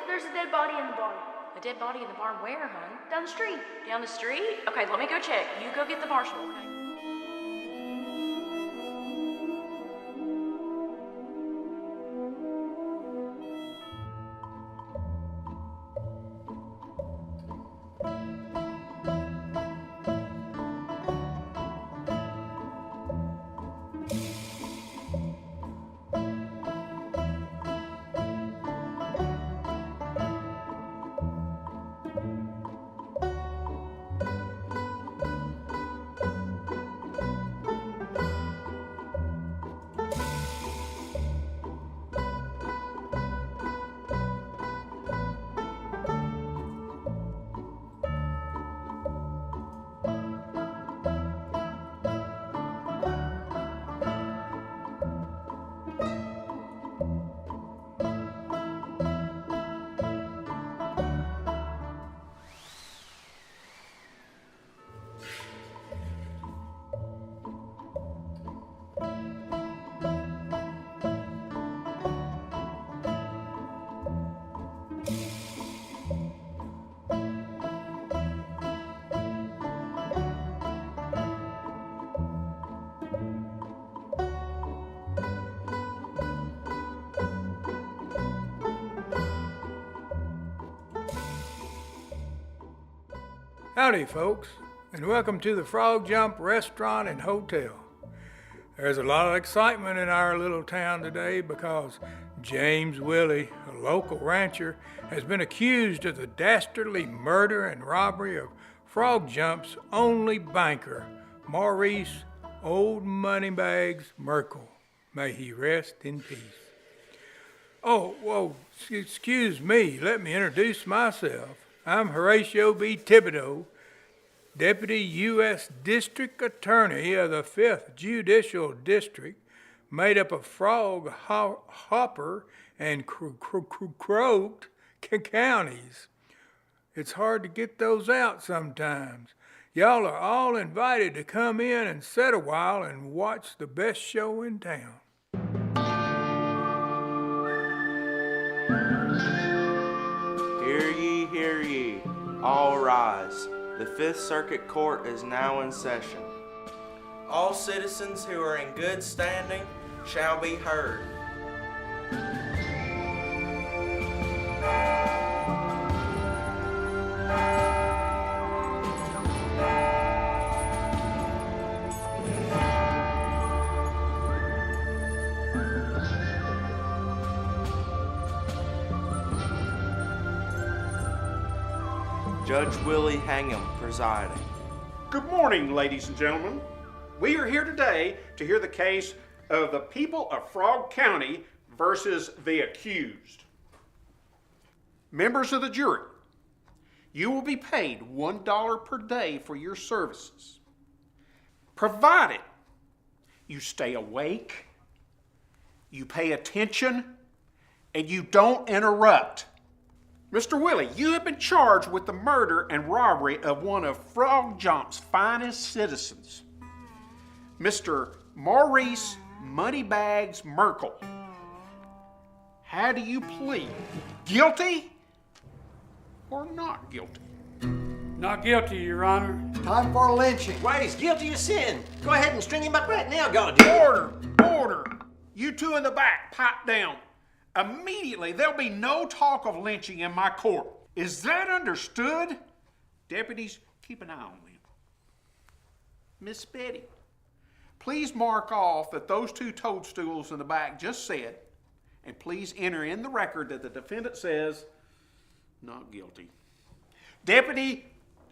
There's a dead body in the barn. A dead body in the barn where, hon? Down the street. Down the street? Okay, let me go check. You go get the marshal, okay? Howdy, folks, and welcome to the Frog Jump Restaurant and Hotel. There's a lot of excitement in our little town today because James Willie, a local rancher, has been accused of the dastardly murder and robbery of Frog Jump's only banker, Maurice Old Moneybags Merkel. May he rest in peace. Oh, whoa, excuse me, let me introduce myself. I'm Horatio B. Thibodeau, Deputy U.S. District Attorney of the 5th Judicial District, made up of Frog, Hopper, and Croaked counties. It's hard to get those out sometimes. Y'all are all invited to come in and sit a while and watch the best show in town. Hear ye, all rise. The Fifth Circuit Court is now in session. All citizens who are in good standing shall be heard. Judge Willie Hangam presiding. Good morning, ladies and gentlemen. We are here today to hear the case of the people of Frog County versus the accused. Members of the jury, you will be paid $1 per day for your services, provided you stay awake, you pay attention, and you don't interrupt. Mr. Willie, you have been charged with the murder and robbery of one of Frog Jump's finest citizens, Mr. Maurice Moneybags Merkel. How do you plead? Guilty or not guilty? Not guilty, Your Honor. Time for lynching. Why, he's guilty of sin. Go ahead and string him up right now, God. Order! You two in the back, pipe down. Immediately, there'll be no talk of lynching in my court. Is that understood? Deputies, keep an eye on them. Miss Betty, please mark off that those two toadstools in the back just said, and please enter in the record that the defendant says, not guilty. Deputy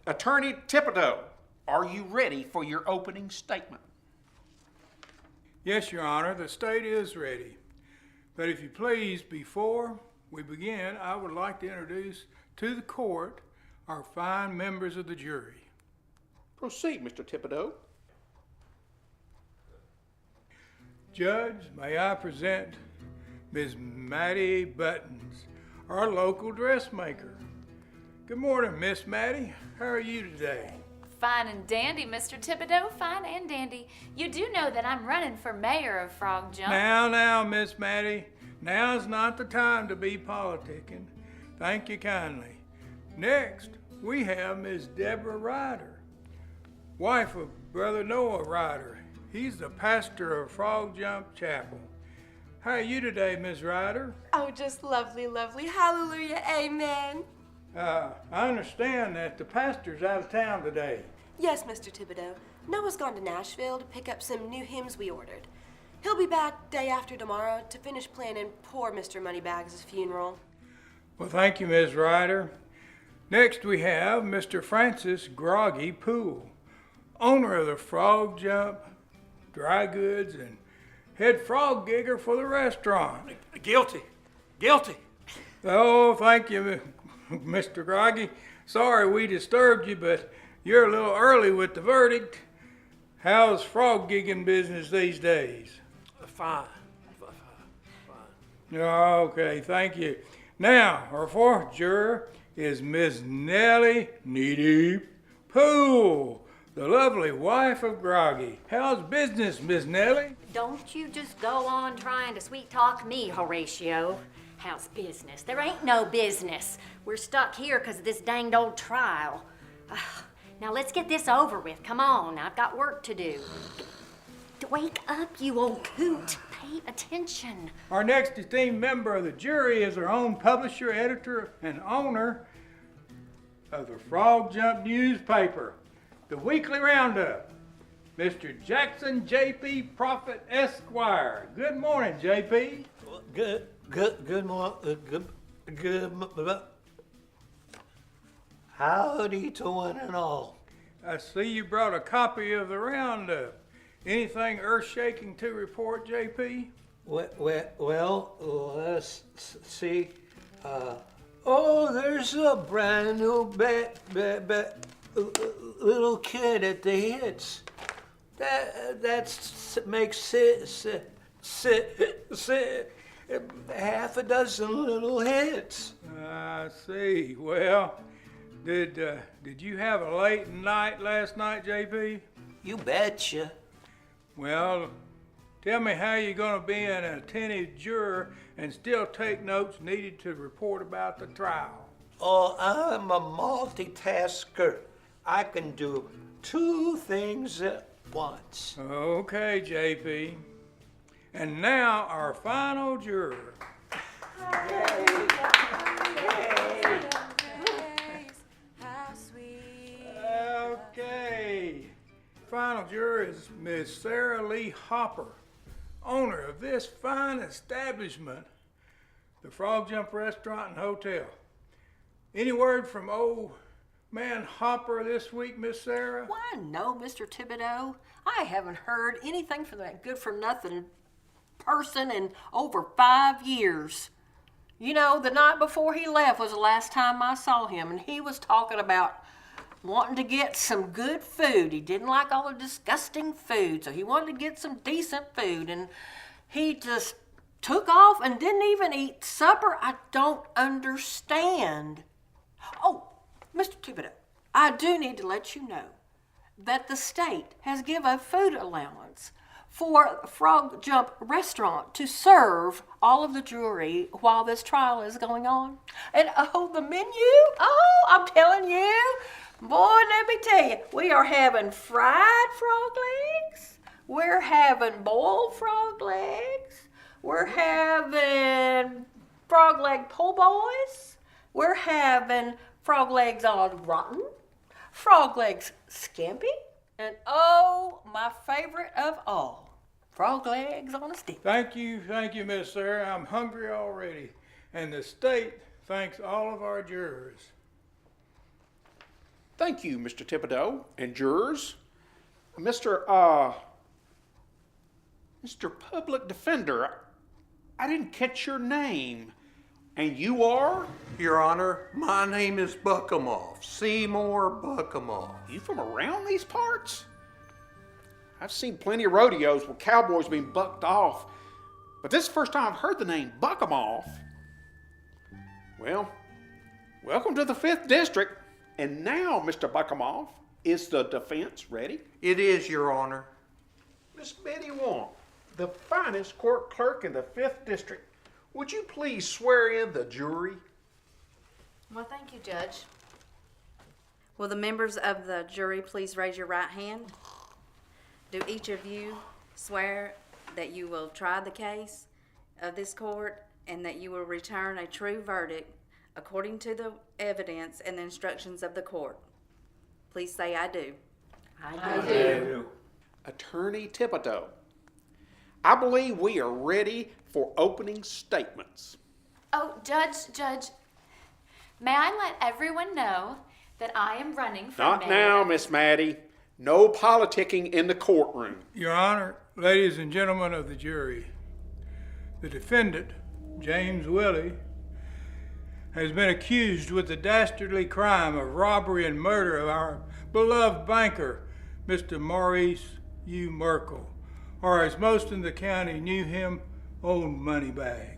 Attorney Thibodeau, are you ready for your opening statement? Yes, Your Honor, the state is ready. But if you please, before we begin, I would like to introduce to the court our fine members of the jury. Proceed, Mr. Thibodeau. Judge, may I present Ms. Mattie Buttons, our local dressmaker. Good morning, Miss Mattie. How are you today? Fine and dandy, Mr. Thibodeau, fine and dandy. You do know that I'm running for mayor of Frog Jump. Now, Miss Mattie, now's not the time to be politicking. Thank you kindly. Next, we have Miss Deborah Ryder, wife of Brother Noah Ryder. He's the pastor of Frog Jump Chapel. How are you today, Miss Ryder? Oh, just lovely, lovely. Hallelujah, amen. I understand that the pastor's out of town today. Yes, Mr. Thibodeau. Noah's gone to Nashville to pick up some new hymns we ordered. He'll be back day after tomorrow to finish planning poor Mr. Moneybags' funeral. Well, thank you, Miss Ryder. Next, we have Mr. Francis Groggy Poole, owner of the Frog Jump Dry Goods and head frog gigger for the restaurant. Guilty. Guilty. Oh, thank you, Mr. Groggy. Sorry we disturbed you, but you're a little early with the verdict. How's frog gigging business these days? Fine. Okay, thank you. Now, our fourth juror is Miss Nellie Knee-Deep Poole, the lovely wife of Groggy. How's business, Miss Nellie? Don't you just go on trying to sweet talk me, Horatio. How's business? There ain't no business. We're stuck here because of this danged old trial. Now let's get this over with. Come on, I've got work to do. Wake up, you old coot. Pay attention. Our next esteemed member of the jury is our own publisher, editor, and owner of the Frog Jump newspaper, the Weekly Roundup, Mr. Jackson J.P. Prophet Esquire. Good morning, J.P. Good morning. Howdy to one and all. I see you brought a copy of the Roundup. Anything earth-shaking to report, J.P.? Well, let's see. There's a brand new little kid at the hits. That makes half a dozen little hits. I see. Well, did you have a late night last night, J.P.? You betcha. Well, tell me how you're going to be an attentive juror and still take notes needed to report about the trial. Oh, I'm a multitasker. I can do two things at once. Okay, JP. And now our final juror. Okay. Final juror is Miss Sarah Lee Hopper, owner of this fine establishment, the Frog Jump Restaurant and Hotel. Any word from old man Hopper this week, Miss Sarah? Why, no, Mr. Thibodeau. I haven't heard anything from that good-for-nothing person in over 5 years. You know, the night before he left was the last time I saw him, and he was talking about wanting to get some good food. He didn't like all the disgusting food, so he wanted to get some decent food, and he just took off and didn't even eat supper. I don't understand. Oh, Mr. Thibodeau, I do need to let you know that the state has given a food allowance for Frog Jump Restaurant to serve all of the jury while this trial is going on. And oh, the menu, oh, I'm telling you, boy, let me tell you, we are having fried frog legs, we're having boiled frog legs, we're having frog leg po' boys, we're having frog legs all rotten, frog legs skimpy, and oh, my favorite of all, frog legs on a stick. Thank you, Miss Sarah. I'm hungry already. And the state thanks all of our jurors. Thank you, Mr. Thibodeau and jurors. Mr. Public Defender, I didn't catch your name. And you are? Your Honor, my name is Buckamoff, Seymour Buckamoff. You from around these parts? I've seen plenty of rodeos where cowboys being bucked off, but this is the first time I've heard the name Buckamoff. Well, welcome to the 5th District. And now, Mr. Buckamoff, is the defense ready? It is, Your Honor. Miss Betty Wong, the finest court clerk in the 5th District, would you please swear in the jury? Well, thank you, Judge. Will the members of the jury please raise your right hand? Do each of you swear that you will try the case of this court and that you will return a true verdict according to the evidence and the instructions of the court? Please say, I do. I do. Attorney Thibodeau, I believe we are ready for opening statements. Oh, Judge, may I let everyone know that I am running for Not mayor? now, Miss Maddie. No politicking in the courtroom. Your Honor, ladies and gentlemen of the jury, the defendant, James Willie, has been accused with the dastardly crime of robbery and murder of our beloved banker, Mr. Maurice U. Merkel, or as most in the county knew him, Old Moneybags.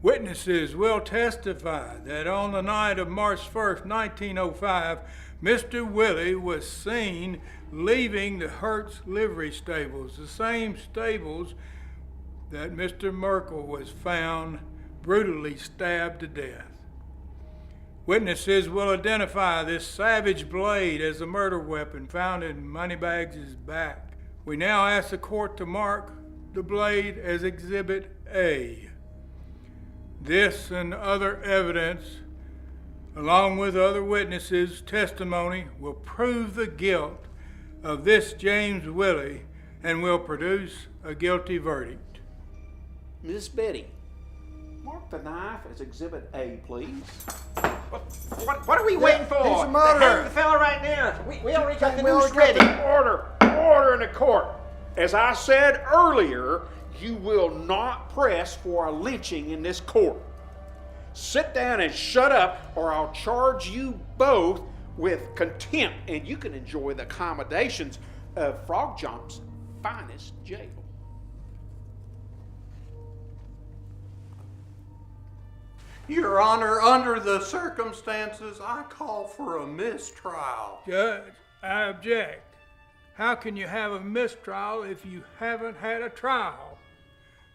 Witnesses will testify that on the night of March 1st, 1905, Mr. Willie was seen leaving the Hertz livery stables, the same stables that Mr. Merkel was found brutally stabbed to death. Witnesses will identify this savage blade as the murder weapon found in Moneybags' back. We now ask the court to mark the blade as Exhibit A. This and other evidence, along with other witnesses' testimony, will prove the guilt of this James Willie and will produce a guilty verdict. Miss Betty, mark the knife as Exhibit A, please. What are we waiting for? He's a murderer. Hang the fella right now. We already got the noose ready. Order in the court. As I said earlier, you will not press for a lynching in this court. Sit down and shut up, or I'll charge you both with contempt, and you can enjoy the accommodations of Frog Jump's finest jail. Your Honor, under the circumstances, I call for a mistrial. Judge, I object. How can you have a mistrial if you haven't had a trial?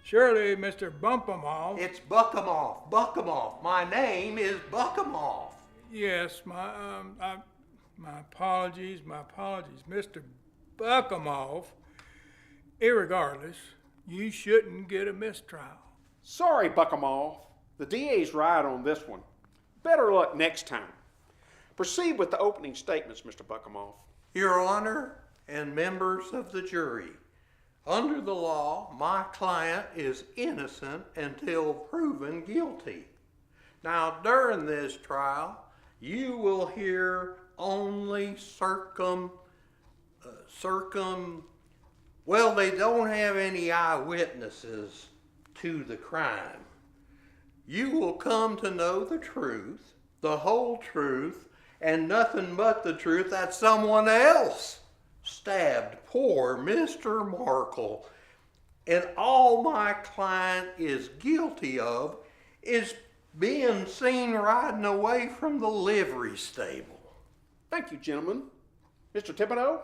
Surely, Mr. Bump-em-off. It's Buck-em-off. Buck-em-off. My name is Buck-em-off. Yes, my apologies, Mr. Buck-em-off. Irregardless, you shouldn't get a mistrial. Sorry, Buck-em-off. The DA's right on this one. Better luck next time. Proceed with the opening statements, Mr. Buck-em-off. Your Honor and members of the jury, under the law, my client is innocent until proven guilty. Now, during this trial, you will hear only well, they don't have any eyewitnesses to the crime. You will come to know the truth, the whole truth, and nothing but the truth that someone else stabbed poor Mr. Markle. And all my client is guilty of is being seen riding away from the livery stable. Thank you, gentlemen. Mr. Thibodeau,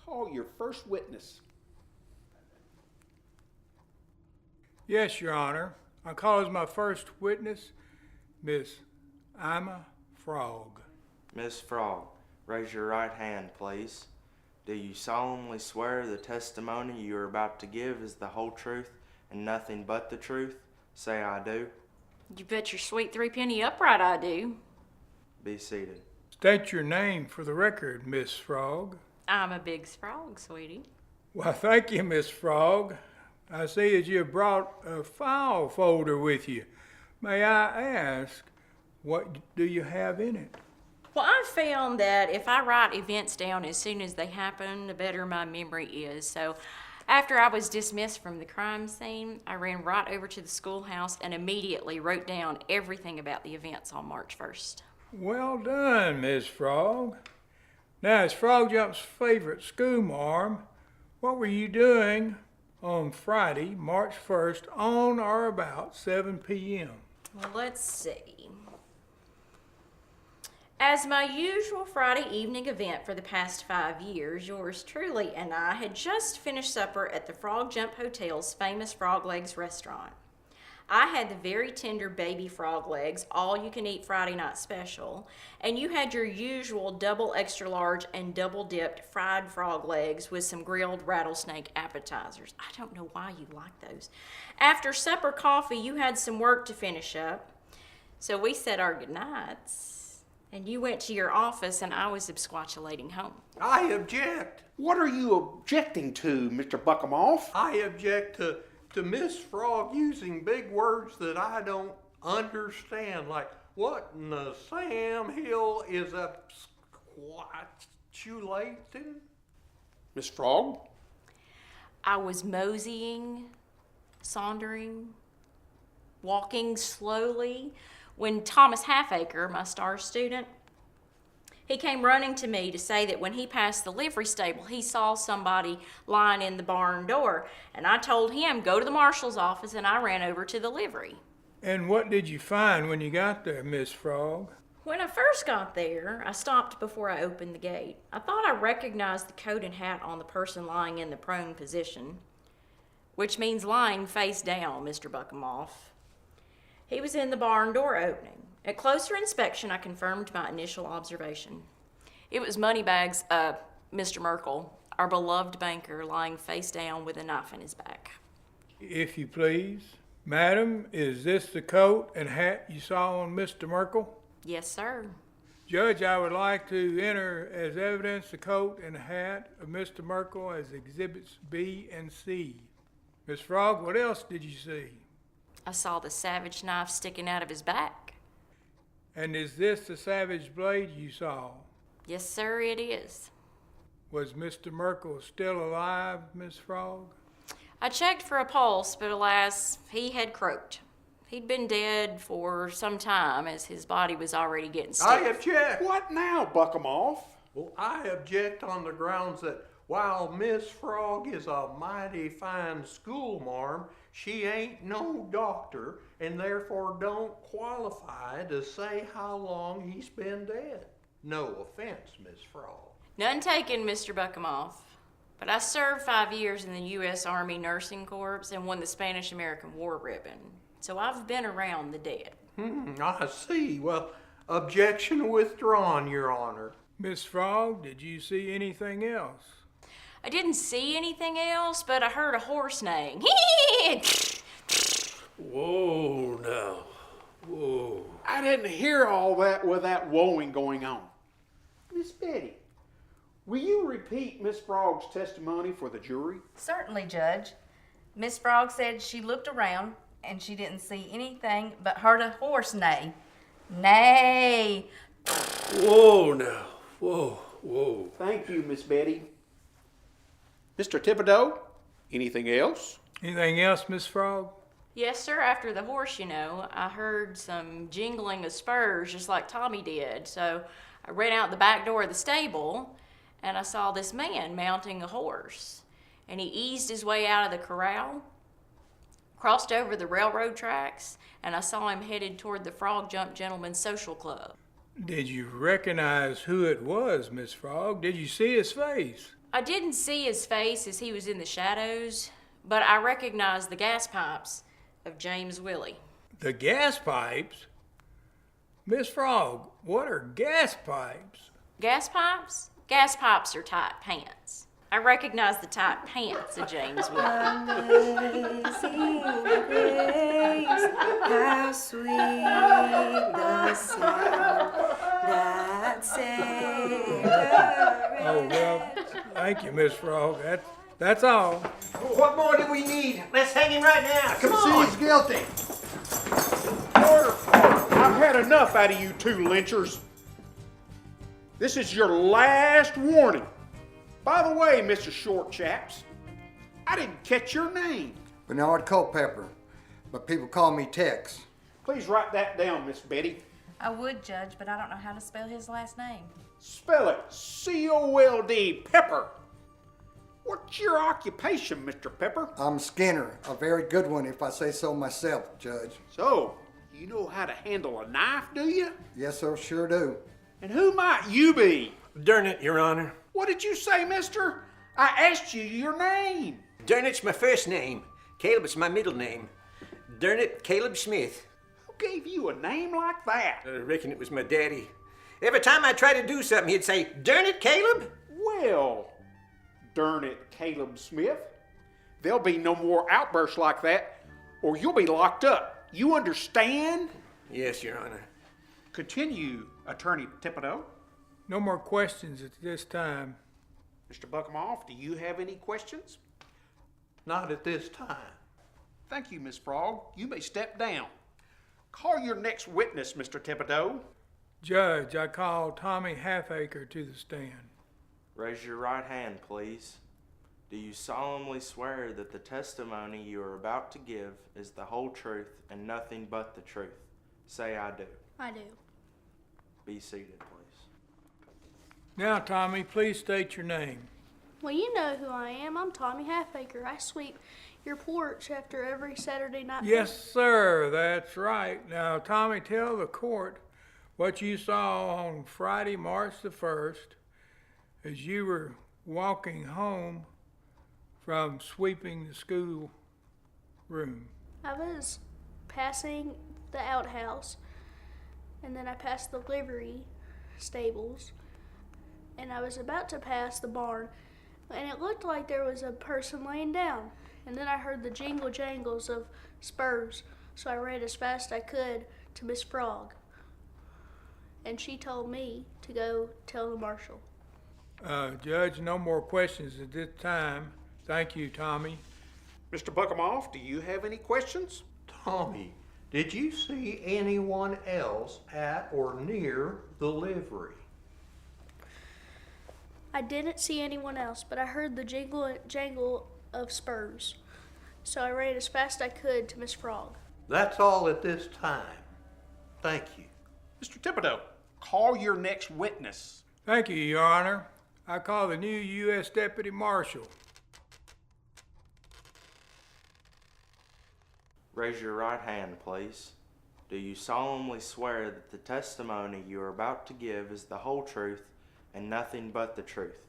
call your first witness. Yes, Your Honor. I call as my first witness Miss Ima Frog. Miss Frog, raise your right hand, please. Do you solemnly swear the testimony you are about to give is the whole truth and nothing but the truth? Say, I do. You bet your sweet threepenny upright I do. Be seated. State your name for the record, Miss Frog. I'm a big frog, sweetie. Well, thank you, Miss Frog. I see that you have brought a file folder with you. May I ask, what do you have in it? Well, I found that if I write events down as soon as they happen, the better my memory is. So after I was dismissed from the crime scene, I ran right over to the schoolhouse and immediately wrote down everything about the events on March 1st. Well done, Miss Frog. Now, as Frog Jump's favorite schoolmarm, what were you doing on Friday, March 1st, on or about 7 p.m.? Well, let's see. As my usual Friday evening event for the past 5 years, yours truly and I had just finished supper at the Frog Jump Hotel's famous Frog Legs restaurant. I had the very tender baby frog legs, all you can eat Friday night special, and you had your usual double extra large and double dipped fried frog legs with some grilled rattlesnake appetizers. I don't know why you like those. After supper coffee, you had some work to finish up, so we said our goodnights, and you went to your office and I was absquatulating home. I object. What are you objecting to, Mr. Buckamoff? I object to Miss Frog using big words that I don't understand. Like, what in the Sam Hill is absquatulating? Miss Frog? I was moseying, sauntering, walking slowly when Thomas Halfacre, my star student, he came running to me to say that when he passed the livery stable, he saw somebody lying in the barn door. And I told him, go to the marshal's office, and I ran over to the livery. And what did you find when you got there, Miss Frog? When I first got there, I stopped before I opened the gate. I thought I recognized the coat and hat on the person lying in the prone position, which means lying face down, Mr. Buckamoff. He was in the barn door opening. At closer inspection, I confirmed my initial observation. It was Moneybags, Mr. Merkel, our beloved banker, lying face down with a knife in his back. If you please. Madam, is this the coat and hat you saw on Mr. Merkel? Yes, sir. Judge, I would like to enter as evidence the coat and hat of Mr. Merkel as Exhibits B and C. Miss Frog, what else did you see? I saw the savage knife sticking out of his back. And is this the savage blade you saw? Yes, sir, it is. Was Mr. Merkel still alive, Miss Frog? I checked for a pulse, but alas, he had croaked. He'd been dead for some time as his body was already getting stiff. I object. What now, Buckamoff? Well, I object on the grounds that while Miss Frog is a mighty fine schoolmarm, she ain't no doctor and therefore don't qualify to say how long he's been dead. No offense, Miss Frog. None taken, Mr. Buckamoff. But I served 5 years in the U.S. Army Nursing Corps and won the Spanish-American War Ribbon. So I've been around the dead. I see. Well, objection withdrawn, Your Honor. Miss Frog, did you see anything else? I didn't see anything else, but I heard a horse neighing. Whoa, now. Whoa. I didn't hear all that with that wowing going on. Miss Betty, will you repeat Miss Frog's testimony for the jury? Certainly, Judge. Miss Frog said she looked around and she didn't see anything but heard a horse neigh. Neigh. Whoa, now. Whoa, whoa. Thank you, Miss Betty. Mr. Thibodeau, anything else? Anything else, Miss Frog? Yes, sir. After the horse, I heard some jingling of spurs just like Tommy did. So I ran out the back door of the stable and I saw this man mounting a horse. And he eased his way out of the corral, crossed over the railroad tracks, and I saw him headed toward the Frog Jump Gentlemen's Social Club. Did you recognize who it was, Miss Frog? Did you see his face? I didn't see his face as he was in the shadows, but I recognized the gas pipes of James Willie. The gas pipes? Miss Frog, what are gas pipes? Gas pipes? Gas pipes are tight pants. I recognize the tight pants of James Willie. Amazing grace, how sweet the sound that saved a Oh, well, thank you, Miss Frog. That's all. What more do we need? Let's hang him right now. Come on. He's guilty. Order. I've had enough out of you two lynchers. This is your last warning. By the way, Mr. Short Chaps, I didn't catch your name. Bernard Culpepper, but people call me Tex. Please write that down, Miss Betty. I would, Judge, but I don't know how to spell his last name. Spell it C-O-L-D, Pepper. What's your occupation, Mr. Pepper? I'm Skinner, a very good one if I say so myself, Judge. So, you know how to handle a knife, do you? Yes, sir, sure do. And who might you be? Darn it, Your Honor. What did you say, mister? I asked you your name. Darn, it's my first name. Caleb is my middle name. Darn it, Caleb Smith. Who gave you a name like that? I reckon it was my daddy. Every time I tried to do something, he'd say, "Darn it, Caleb." Well, darn it, Caleb Smith. There'll be no more outbursts like that, or you'll be locked up. You understand? Yes, Your Honor. Continue, Attorney Thibodeau. No more questions at this time. Mr. Buckamoff, do you have any questions? Not at this time. Thank you, Miss Frog. You may step down. Call your next witness, Mr. Thibodeau. Judge, I call Tommy Halfacre to the stand. Raise your right hand, please. Do you solemnly swear that the testimony you are about to give is the whole truth and nothing but the truth? Say, "I do." I do. Be seated, please. Now, Tommy, please state your name. Well, you know who I am. I'm Tommy Halfacre. I sweep your porch after every Saturday night. Yes, sir, that's right. Now, Tommy, tell the court what you saw on Friday, March the 1st, as you were walking home from sweeping the school room. I was passing the outhouse, and then I passed the livery stables, and I was about to pass the barn, and it looked like there was a person laying down. And then I heard the jingle jangles of spurs, so I ran as fast as I could to Miss Frog, and she told me to go tell the marshal. Judge, no more questions at this time. Thank you, Tommy. Mr. Buckamoff, do you have any questions? Tommy, did you see anyone else at or near the livery? I didn't see anyone else, but I heard the jingle and jangle of spurs, so I ran as fast as I could to Miss Frog. That's all at this time. Thank you. Mr. Thibodeau, call your next witness. Thank you, Your Honor. I call the new U.S. Deputy Marshal. Raise your right hand, please. Do you solemnly swear that the testimony you are about to give is the whole truth and nothing but the truth?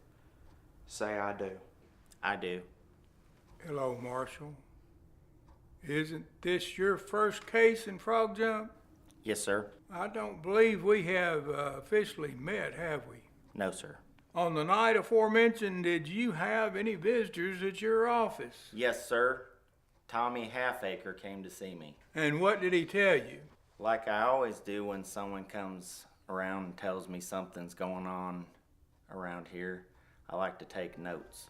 Say, "I do." I do. Hello, Marshal. Isn't this your first case in Frog Jump? Yes, sir. I don't believe we have officially met, have we? No, sir. On the night aforementioned, did you have any visitors at your office? Yes, sir. Tommy Halfacre came to see me. And what did he tell you? Like I always do when someone comes around and tells me something's going on around here, I like to take notes.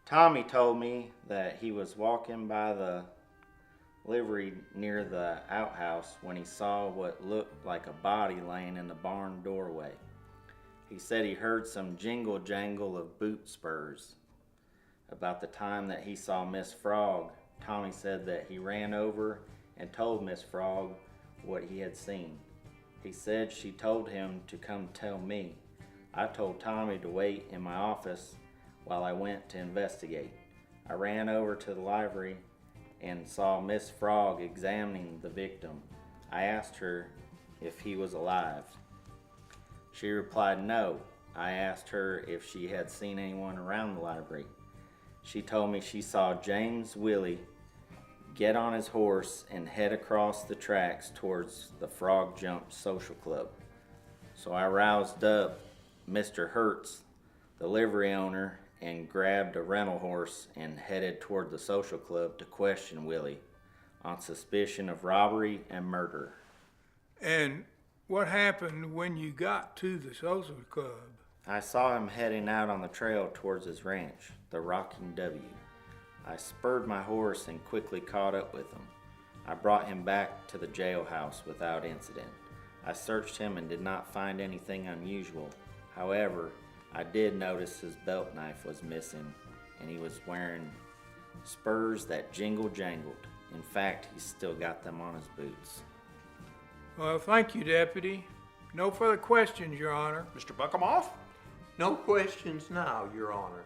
Tommy told me that he was walking by the livery near the outhouse when he saw what looked like a body laying in the barn doorway. He said he heard some jingle jangle of boot spurs. About the time that he saw Miss Frog, Tommy said that he ran over and told Miss Frog what he had seen. He said she told him to come tell me. I told Tommy to wait in my office while I went to investigate. I ran over to the library and saw Miss Frog examining the victim. I asked her if he was alive. She replied no. I asked her if she had seen anyone around the library. She told me she saw James Willie get on his horse and head across the tracks towards the Frog Jump Social Club. So I roused up Mr. Hertz, the livery owner, and grabbed a rental horse and headed toward the social club to question Willie on suspicion of robbery and murder. And what happened when you got to the social club? I saw him heading out on the trail towards his ranch, the Rocking W. I spurred my horse and quickly caught up with him. I brought him back to the jailhouse without incident. I searched him and did not find anything unusual. However, I did notice his belt knife was missing, and he was wearing spurs that jingle-jangled. In fact, he's still got them on his boots. Well, thank you, Deputy. No further questions, Your Honor. Mr. Buckamoff? No questions now, Your Honor.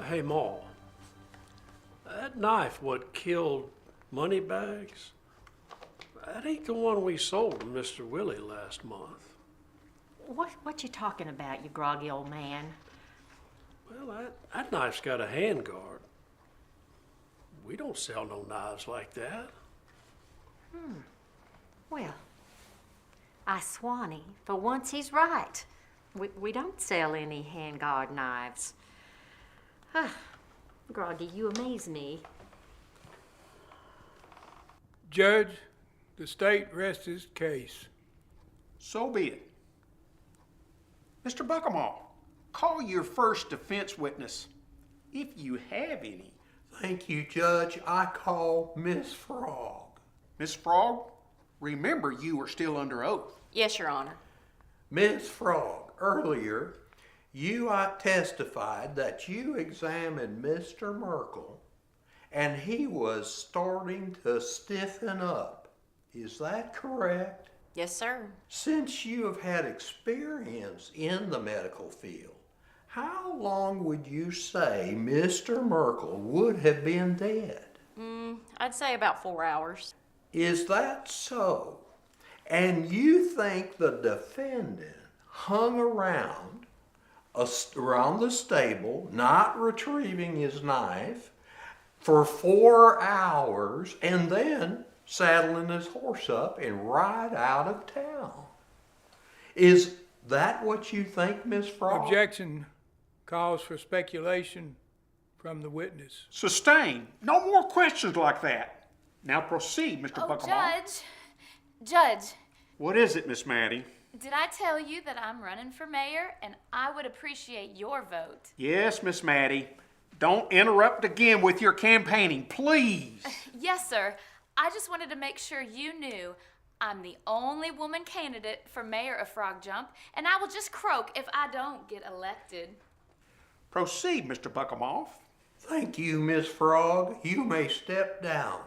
Hey, Ma. That That knife what killed Moneybags? That ain't the one we sold to Mr. Willie last month. What you talking about, you groggy old man? Well, that knife's got a handguard. We don't sell no knives like that. Well, I Swanee, for once he's right. We don't sell any handguard knives. Groggy, you amaze me. Judge, the state rests its case. So be it. Mr. Buckamaw, call your first defense witness, if you have any. Thank you, Judge. I call Miss Frog. Miss Frog, remember you are still under oath. Yes, Your Honor. Miss Frog, earlier you testified that you examined Mr. Merkel and he was starting to stiffen up. Is that correct? Yes, sir. Since you have had experience in the medical field, how long would you say Mr. Merkel would have been dead? I'd say about 4 hours. Is that so? And you think the defendant hung around the stable, not retrieving his knife, for 4 hours and then saddling his horse up and ride out of town? Is that what you think, Miss Frog? Objection calls for speculation from the witness. Sustained. No more questions like that. Now proceed, Mr. Oh, Buckamaw. Judge, What is it, Miss Maddie? did I tell you that I'm running for mayor and I would appreciate your vote? Yes, Miss Maddie. Don't interrupt again with your campaigning, please. Yes, sir. I just wanted to make sure you knew I'm the only woman candidate for mayor of Frog Jump, and I will just croak if I don't get elected. Proceed, Mr. Buckamaw. Thank you, Miss Frog. You may step down.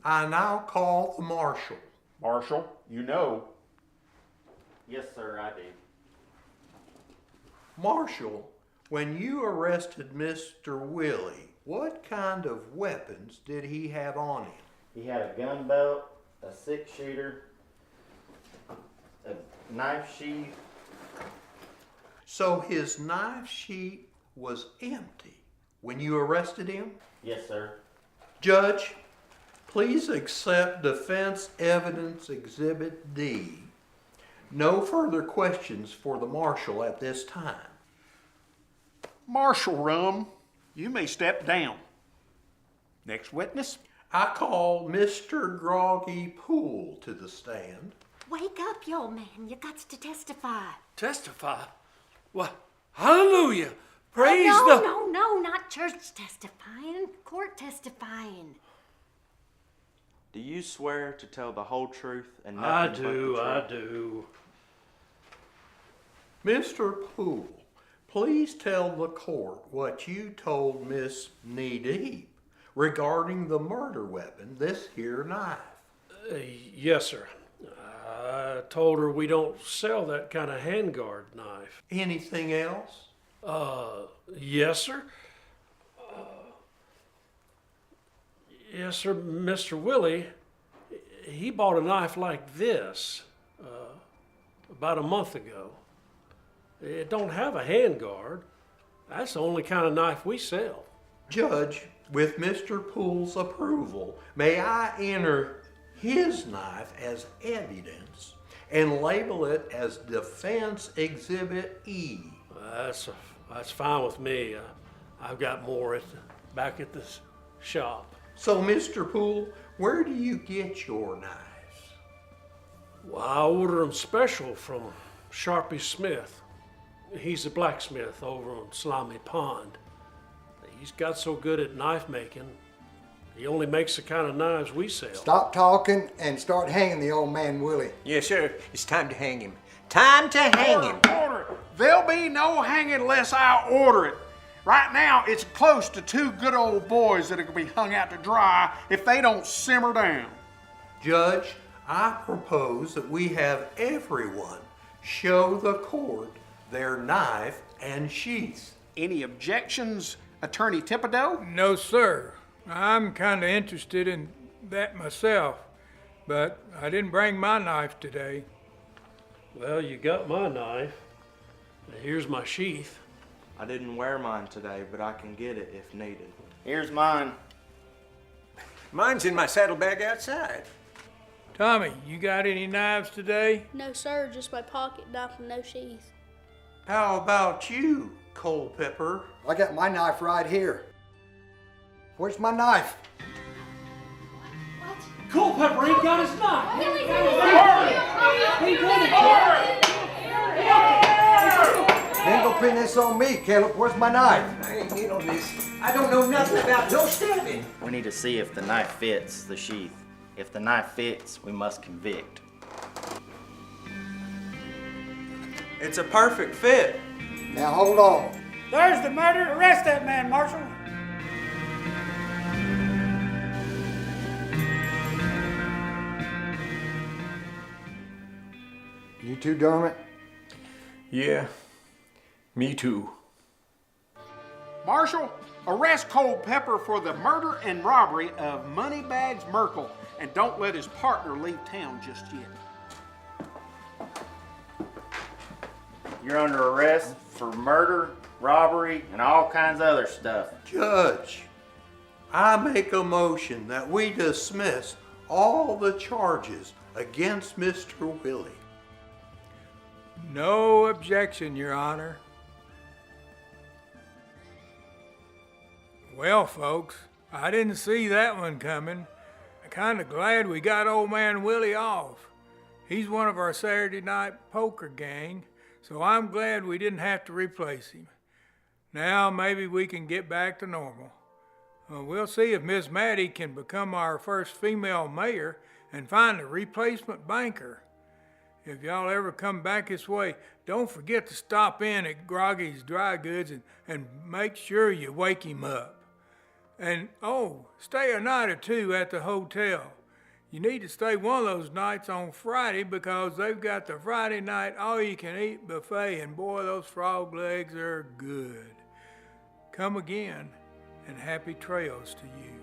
I now call the marshal. Marshal, you know. Yes, sir, I do. Marshal, when you arrested Mr. Willie, what kind of weapons did he have on him? He had a gun belt, a 6-shooter, a knife sheath. So his knife sheath was empty when you arrested him? Yes, sir. Judge, please accept Defense Evidence Exhibit D. No further questions for the marshal at this time. Marshal Rum, you may step down. Next witness. I call Mr. Groggy Poole to the stand. Wake up, you old man. You got to testify. Testify? What? Hallelujah! Praise No, not church testifying. Court testifying. Do you swear to tell the whole truth and I nothing but the truth? I do. Mr. Poole, please tell the court what you told Miss Knee Deep regarding the murder weapon, this here knife. Yes, sir. I told her we don't sell that kind of handguard knife. Anything else? Yes, sir. Yes, sir. Mr. Willie, he bought a knife like this about a month ago. It don't have a handguard. That's the only kind of knife we sell. Judge, with Mr. Poole's approval, may I enter his knife as evidence and label it as Defense Exhibit E? That's fine with me. I've got more back at the shop. So, Mr. Poole, where do you get your knives? Well, I order them special from Sharpie Smith. He's a blacksmith over on Slimy Pond. He's got so good at knife making, he only makes the kind of knives we sell. Stop talking and start hanging the old man Willie. Yes, sir. It's time to hang him. Time to hang him. Order. There'll be no hanging unless I order it. Right now, it's close to 2 good old boys that are going to be hung out to dry if they don't simmer down. Judge, I propose that we have everyone show the court their knife and sheath. Any objections, Attorney Thibodeau? No, sir. I'm kind of interested in that myself, but I didn't bring my knife today. Well, you got my knife. Here's my sheath. I didn't wear mine today, but I can get it if needed. Here's mine. Mine's in my saddlebag outside. Tommy, you got any knives today? No, sir, just my pocket knife and no sheath. How about you, Culpepper? I got my knife right here. Where's my knife? Culpepper ain't got his knife. Then go pin this on me, Caleb. Where's my knife? I ain't in on this. I don't know nothing about no stabbing. We need to see if the knife fits the sheath. If the knife fits, we must convict. It's a perfect fit. Now hold on. There's the murder. Arrest that man, Marshal. You too, Dermot? Yeah, me too. Marshal, arrest Culpepper for the murder and robbery of Moneybags Merkel, and don't let his partner leave town just yet. You're under arrest for murder, robbery, and all kinds of other stuff. Judge, I make a motion that we dismiss all the charges against Mr. Willie. No objection, Your Honor. Well, folks, I didn't see that one coming. I'm kind of glad we got old man Willie off. He's one of our Saturday night poker gang, so I'm glad we didn't have to replace him. Now maybe we can get back to normal. We'll see if Miss Maddie can become our first female mayor and find a replacement banker. If y'all ever come back this way, don't forget to stop in at Groggy's Dry Goods and make sure you wake him up. And, oh, stay a night or two at the hotel. You need to stay one of those nights on Friday because they've got the Friday night all-you-can-eat buffet, and boy, those frog legs are good. Come again, and happy trails to you.